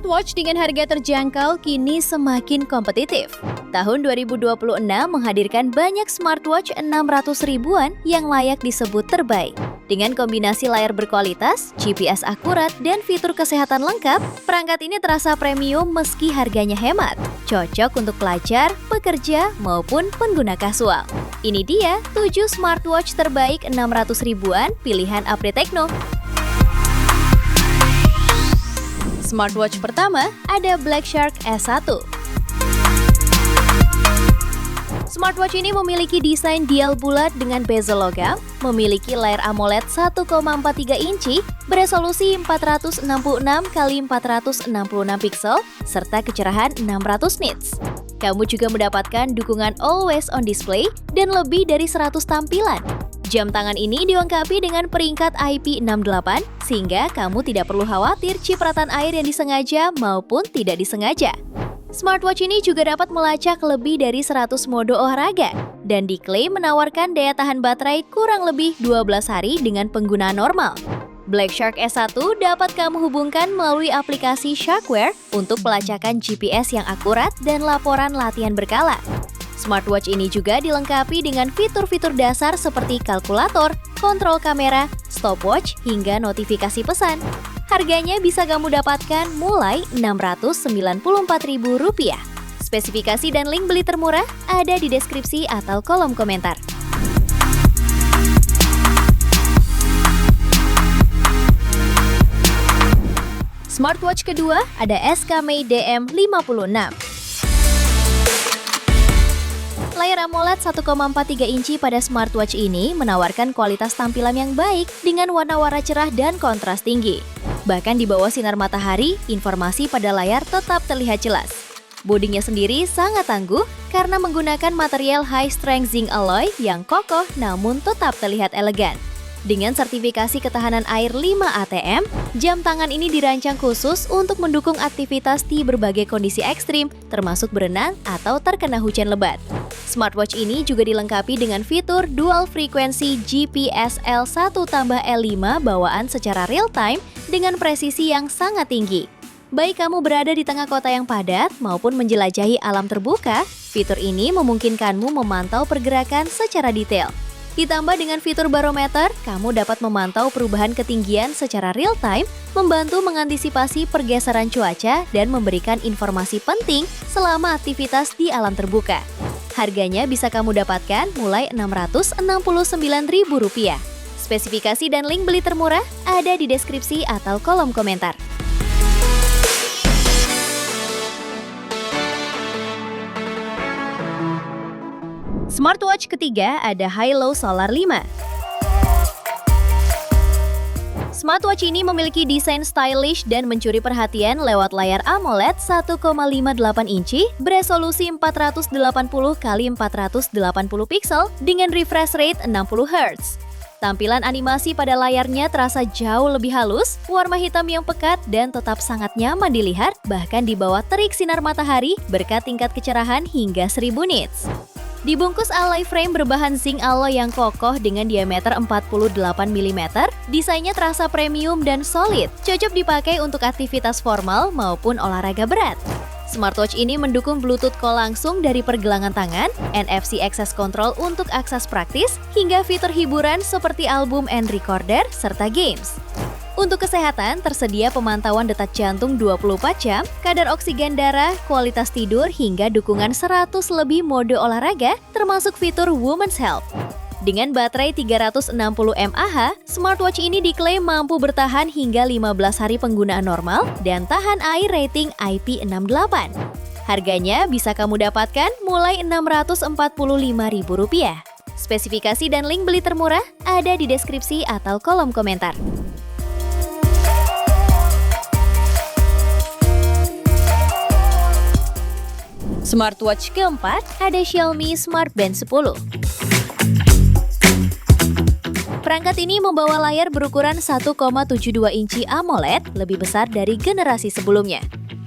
Smartwatch dengan harga terjangkau kini semakin kompetitif. Tahun 2026 menghadirkan banyak smartwatch 600 ribuan yang layak disebut terbaik. Dengan kombinasi layar berkualitas, GPS akurat, dan fitur kesehatan lengkap, perangkat ini terasa premium meski harganya hemat. Cocok untuk pelajar, pekerja, maupun pengguna kasual. Ini dia 7 smartwatch terbaik 600 ribuan pilihan Apri Techno. Smartwatch pertama ada Black Shark S1. Smartwatch ini memiliki desain dial bulat dengan bezel logam, memiliki layar AMOLED 1,43 inci beresolusi 466 x 466 pixel serta kecerahan 600 nits. Kamu juga mendapatkan dukungan Always On Display dan lebih dari 100 tampilan. Jam tangan ini dilengkapi dengan peringkat IP68 sehingga kamu tidak perlu khawatir cipratan air yang disengaja maupun tidak disengaja. Smartwatch ini juga dapat melacak lebih dari 100 mode olahraga dan diklaim menawarkan daya tahan baterai kurang lebih 12 hari dengan penggunaan normal. Black Shark S1 dapat kamu hubungkan melalui aplikasi Sharkware untuk pelacakan GPS yang akurat dan laporan latihan berkala. Smartwatch ini juga dilengkapi dengan fitur-fitur dasar seperti kalkulator, kontrol kamera, stopwatch, hingga notifikasi pesan. Harganya bisa kamu dapatkan mulai Rp694.000. Spesifikasi dan link beli termurah ada di deskripsi atau kolom komentar. Smartwatch kedua ada SK-May DM56. Layar AMOLED 1,43 inci pada smartwatch ini menawarkan kualitas tampilan yang baik dengan warna-warna cerah dan kontras tinggi. Bahkan di bawah sinar matahari, informasi pada layar tetap terlihat jelas. Bodinya sendiri sangat tangguh karena menggunakan material high strength zinc alloy yang kokoh namun tetap terlihat elegan. Dengan sertifikasi ketahanan air 5 ATM, jam tangan ini dirancang khusus untuk mendukung aktivitas di berbagai kondisi ekstrim, termasuk berenang atau terkena hujan lebat. Smartwatch ini juga dilengkapi dengan fitur dual frekuensi GPS L1+L5 bawaan secara real-time dengan presisi yang sangat tinggi. Baik kamu berada di tengah kota yang padat maupun menjelajahi alam terbuka, fitur ini memungkinkanmu memantau pergerakan secara detail. Ditambah dengan fitur barometer, kamu dapat memantau perubahan ketinggian secara real-time, membantu mengantisipasi pergeseran cuaca dan memberikan informasi penting selama aktivitas di alam terbuka. Harganya bisa kamu dapatkan mulai Rp669.000. Spesifikasi dan link beli termurah ada di deskripsi atau kolom komentar. Smartwatch ketiga ada Hilo Solar 5. Smartwatch ini memiliki desain stylish dan mencuri perhatian lewat layar AMOLED 1,58 inci beresolusi 480 x 480 pixel dengan refresh rate 60 Hz. Tampilan animasi pada layarnya terasa jauh lebih halus, warna hitam yang pekat dan tetap sangat nyaman dilihat bahkan di bawah terik sinar matahari berkat tingkat kecerahan hingga 1000 nits. Dibungkus alloy frame berbahan zinc alloy yang kokoh dengan diameter 48 mm, desainnya terasa premium dan solid, cocok dipakai untuk aktivitas formal maupun olahraga berat. Smartwatch ini mendukung Bluetooth call langsung dari pergelangan tangan, NFC access control untuk akses praktis, hingga fitur hiburan seperti album and recorder serta games. Untuk kesehatan, tersedia pemantauan detak jantung 24 jam, kadar oksigen darah, kualitas tidur, hingga dukungan 100 lebih mode olahraga, termasuk fitur Women's Health. Dengan baterai 360 mAh, smartwatch ini diklaim mampu bertahan hingga 15 hari penggunaan normal dan tahan air rating IP68. Harganya bisa kamu dapatkan mulai Rp645.000. Spesifikasi dan link beli termurah ada di deskripsi atau kolom komentar. Smartwatch keempat ada Xiaomi Smart Band 10. Perangkat ini membawa layar berukuran 1,72 inci AMOLED lebih besar dari generasi sebelumnya.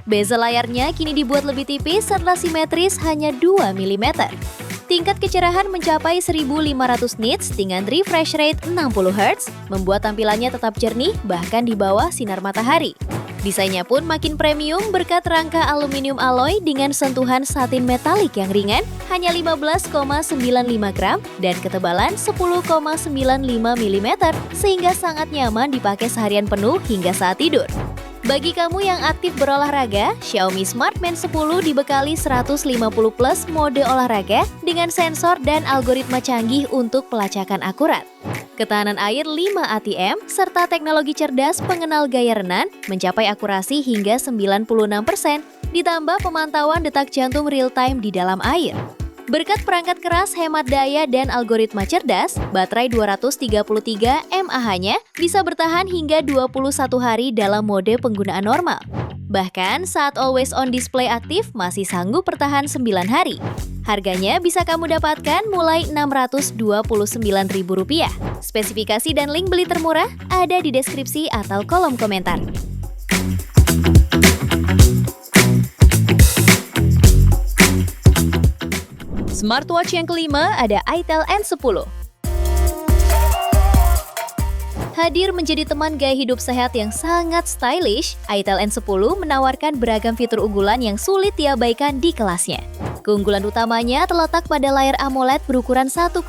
Bezel layarnya kini dibuat lebih tipis serta simetris hanya 2 mm. Tingkat kecerahan mencapai 1500 nits dengan refresh rate 60 Hz, membuat tampilannya tetap jernih bahkan di bawah sinar matahari. Desainnya pun makin premium berkat rangka aluminium alloy dengan sentuhan satin metalik yang ringan, hanya 15,95 gram dan ketebalan 10,95 mm, sehingga sangat nyaman dipakai seharian penuh hingga saat tidur. Bagi kamu yang aktif berolahraga, Xiaomi Smart Band 10 dibekali 150 plus mode olahraga dengan sensor dan algoritma canggih untuk pelacakan akurat. Ketahanan air 5 ATM, serta teknologi cerdas pengenal gaya renan mencapai akurasi hingga 96%, ditambah pemantauan detak jantung real-time di dalam air. Berkat perangkat keras hemat daya dan algoritma cerdas, baterai 233 mAh-nya bisa bertahan hingga 21 hari dalam mode penggunaan normal. Bahkan saat always on display aktif masih sanggup bertahan 9 hari. Harganya bisa kamu dapatkan mulai Rp629.000. Spesifikasi dan link beli termurah ada di deskripsi atau kolom komentar. Smartwatch yang kelima ada itel N10. Hadir menjadi teman gaya hidup sehat yang sangat stylish, itel N10 menawarkan beragam fitur unggulan yang sulit diabaikan di kelasnya. Keunggulan utamanya terletak pada layar AMOLED berukuran 1,43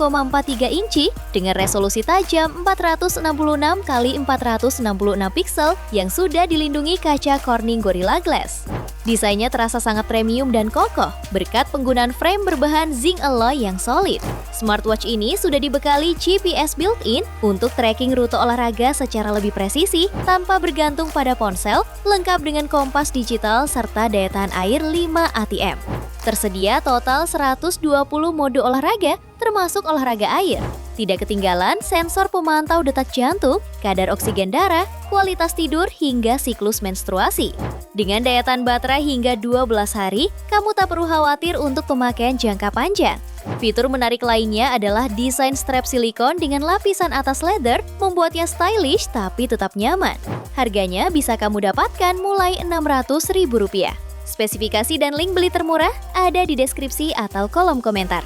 inci dengan resolusi tajam 466x466 pixel yang sudah dilindungi kaca Corning Gorilla Glass. Desainnya terasa sangat premium dan kokoh berkat penggunaan frame berbahan zinc alloy yang solid. Smartwatch ini sudah dibekali GPS built-in untuk tracking rute olahraga secara lebih presisi tanpa bergantung pada ponsel, lengkap dengan kompas digital serta daya tahan air 5 ATM. Tersedia total 120 mode olahraga, termasuk olahraga air. Tidak ketinggalan sensor pemantau detak jantung, kadar oksigen darah, kualitas tidur, hingga siklus menstruasi. Dengan daya tahan baterai hingga 12 hari, kamu tak perlu khawatir untuk pemakaian jangka panjang. Fitur menarik lainnya adalah desain strap silikon dengan lapisan atas leather, membuatnya stylish tapi tetap nyaman. Harganya bisa kamu dapatkan mulai Rp600.000. Spesifikasi dan link beli termurah ada di deskripsi atau kolom komentar.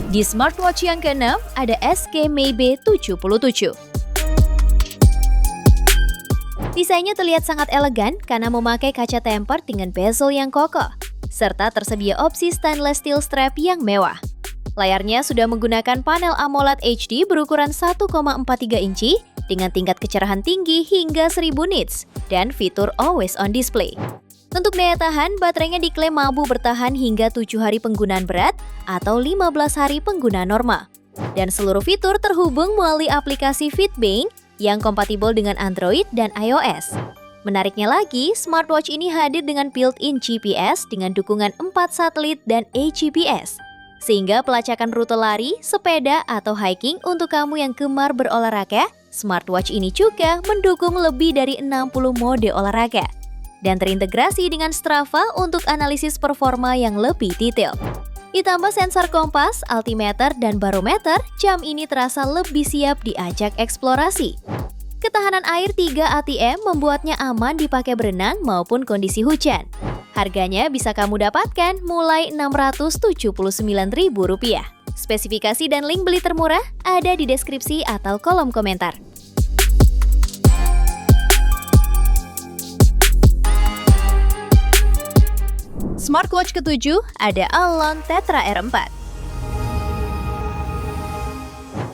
Di smartwatch yang ke-6 ada SK Maybe 77. Desainnya terlihat sangat elegan karena memakai kaca tempered dengan bezel yang kokoh, serta tersedia opsi stainless steel strap yang mewah. Layarnya sudah menggunakan panel AMOLED HD berukuran 1,43 inci dengan tingkat kecerahan tinggi hingga 1000 nits dan fitur always on display. Untuk daya tahan, baterainya diklaim mampu bertahan hingga 7 hari penggunaan berat atau 15 hari penggunaan normal. Dan seluruh fitur terhubung melalui aplikasi Fitbang yang kompatibel dengan Android dan iOS. Menariknya lagi, smartwatch ini hadir dengan built-in GPS dengan dukungan 4 satelit dan AGPS. Sehingga pelacakan rute lari, sepeda, atau hiking untuk kamu yang gemar berolahraga, smartwatch ini juga mendukung lebih dari 60 mode olahraga. Dan terintegrasi dengan Strava untuk analisis performa yang lebih detail. Ditambah sensor kompas, altimeter, dan barometer, jam ini terasa lebih siap diajak eksplorasi. Ketahanan air 3 ATM membuatnya aman dipakai berenang maupun kondisi hujan. Harganya bisa kamu dapatkan mulai Rp679.000. Spesifikasi dan link beli termurah ada di deskripsi atau kolom komentar. Smartwatch ke-7 ada Allon Tetra R4.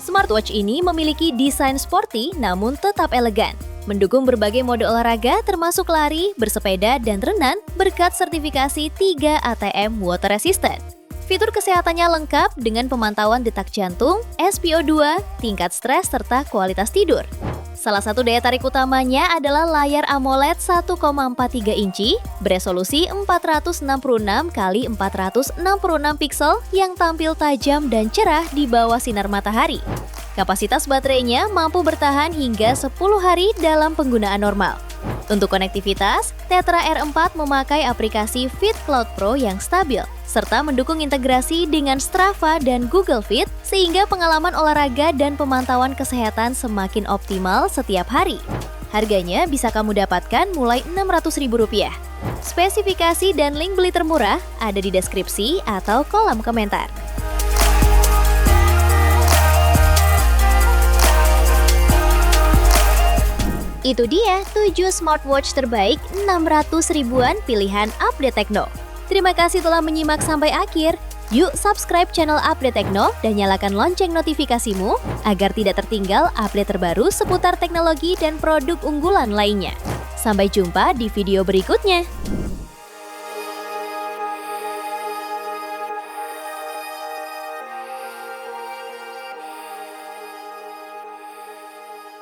Smartwatch ini memiliki desain sporty namun tetap elegan. Mendukung berbagai mode olahraga termasuk lari, bersepeda, dan renang berkat sertifikasi 3 ATM water resistant. Fitur kesehatannya lengkap dengan pemantauan detak jantung, SpO2, tingkat stres, serta kualitas tidur. Salah satu daya tarik utamanya adalah layar AMOLED 1,43 inci beresolusi 466x466 pixel yang tampil tajam dan cerah di bawah sinar matahari. Kapasitas baterainya mampu bertahan hingga 10 hari dalam penggunaan normal. Untuk konektivitas, Tetra R4 memakai aplikasi Fit Cloud Pro yang stabil, serta mendukung integrasi dengan Strava dan Google Fit, sehingga pengalaman olahraga dan pemantauan kesehatan semakin optimal setiap hari. Harganya bisa kamu dapatkan mulai Rp600.000. Spesifikasi dan link beli termurah ada di deskripsi atau kolom komentar. Itu dia 7 smartwatch terbaik 600 ribuan pilihan Update Tekno. Terima kasih telah menyimak sampai akhir. Yuk subscribe channel Update Tekno dan nyalakan lonceng notifikasimu agar tidak tertinggal update terbaru seputar teknologi dan produk unggulan lainnya. Sampai jumpa di video berikutnya.